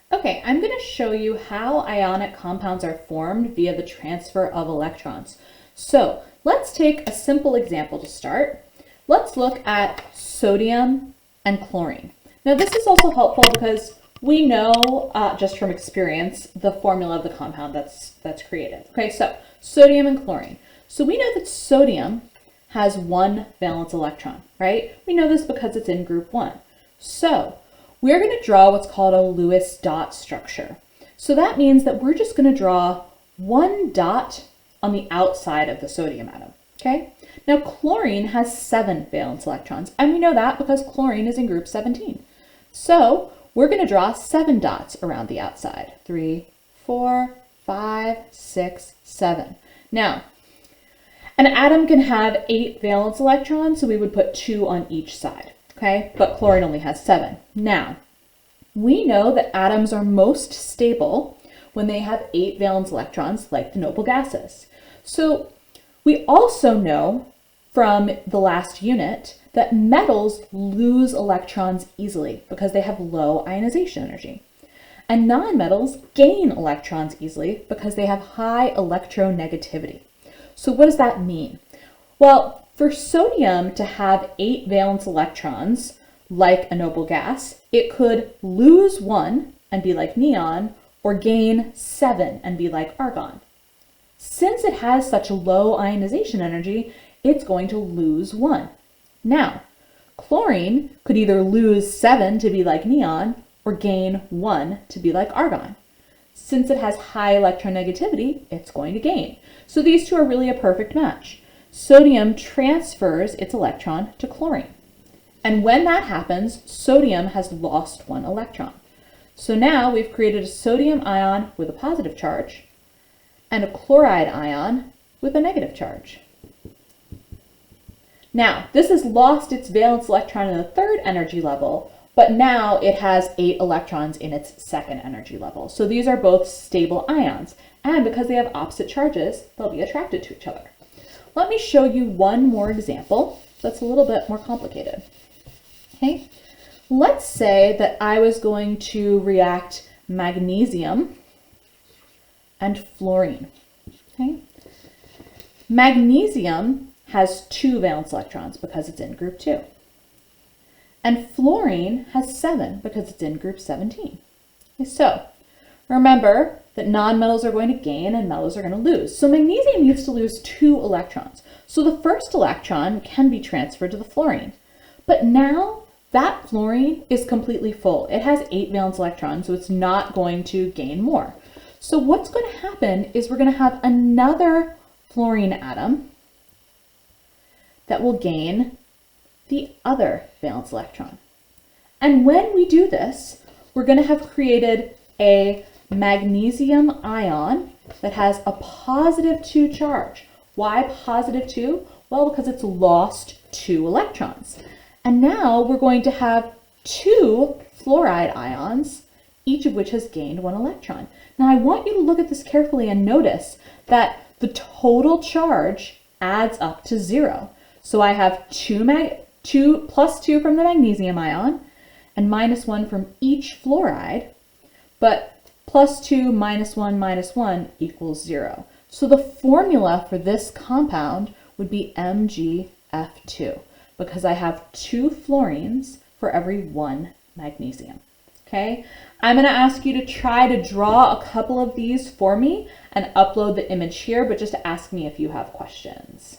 Okay, I'm going to show you how ionic compounds are formed via the transfer of electrons. So let's take a simple example to start. Let's look at sodium and chlorine. Now this is also helpful because we know just from experience the formula of the compound that's created. Okay, so sodium and chlorine. So we know that sodium has one valence electron, right? We know this because it's in group 1. So we're going to draw what's called a Lewis dot structure. So that means that we're just going to draw one dot on the outside of the sodium atom, okay? Now chlorine has 7 valence electrons, and we know that because chlorine is in group 17. So we're going to draw 7 dots around the outside. 3, 4, 5, 6, 7. Now, an atom can have 8 valence electrons, so we would put 2 on each side. Okay, but chlorine only has 7. Now, we know that atoms are most stable when they have 8 valence electrons, like the noble gases. So we also know from the last unit that metals lose electrons easily because they have low ionization energy. And nonmetals gain electrons easily because they have high electronegativity. So what does that mean? Well, for sodium to have 8 valence electrons, like a noble gas, it could lose 1 and be like neon, or gain 7 and be like argon. Since it has such low ionization energy, it's going to lose 1. Now, chlorine could either lose 7 to be like neon, or gain 1 to be like argon. Since it has high electronegativity, it's going to gain. So these two are really a perfect match. Sodium transfers its electron to chlorine. And when that happens, sodium has lost 1 electron. So now we've created a sodium ion with a positive charge and a chloride ion with a negative charge. Now, this has lost its valence electron in the 3rd energy level, but now it has 8 electrons in its 2nd energy level. So these are both stable ions, and because they have opposite charges, they'll be attracted to each other. Let me show you one more example that's a little bit more complicated. Okay, let's say that I was going to react magnesium and fluorine. Okay, magnesium has 2 valence electrons because it's in group 2. And fluorine has 7 because it's in group 17. Okay, so remember that nonmetals are going to gain and metals are going to lose. So magnesium used to lose 2 electrons. So the first electron can be transferred to the fluorine. But now that fluorine is completely full. It has 8 valence electrons, so it's not going to gain more. So what's going to happen is we're going to have another fluorine atom that will gain the other valence electron. And when we do this, we're going to have created a magnesium ion that has a positive 2 charge. Why positive 2? Well, because it's lost 2 electrons. And now we're going to have 2 fluoride ions, each of which has gained 1 electron. Now I want you to look at this carefully and notice that the total charge adds up to 0. So I have 2 plus 2 from the magnesium ion and minus 1 from each fluoride, but plus 2 minus 1 equals 0. So the formula for this compound would be MgF2 because I have 2 fluorines for every 1 magnesium. Okay, I'm going to ask you to try to draw a couple of these for me and upload the image here, but just ask me if you have questions.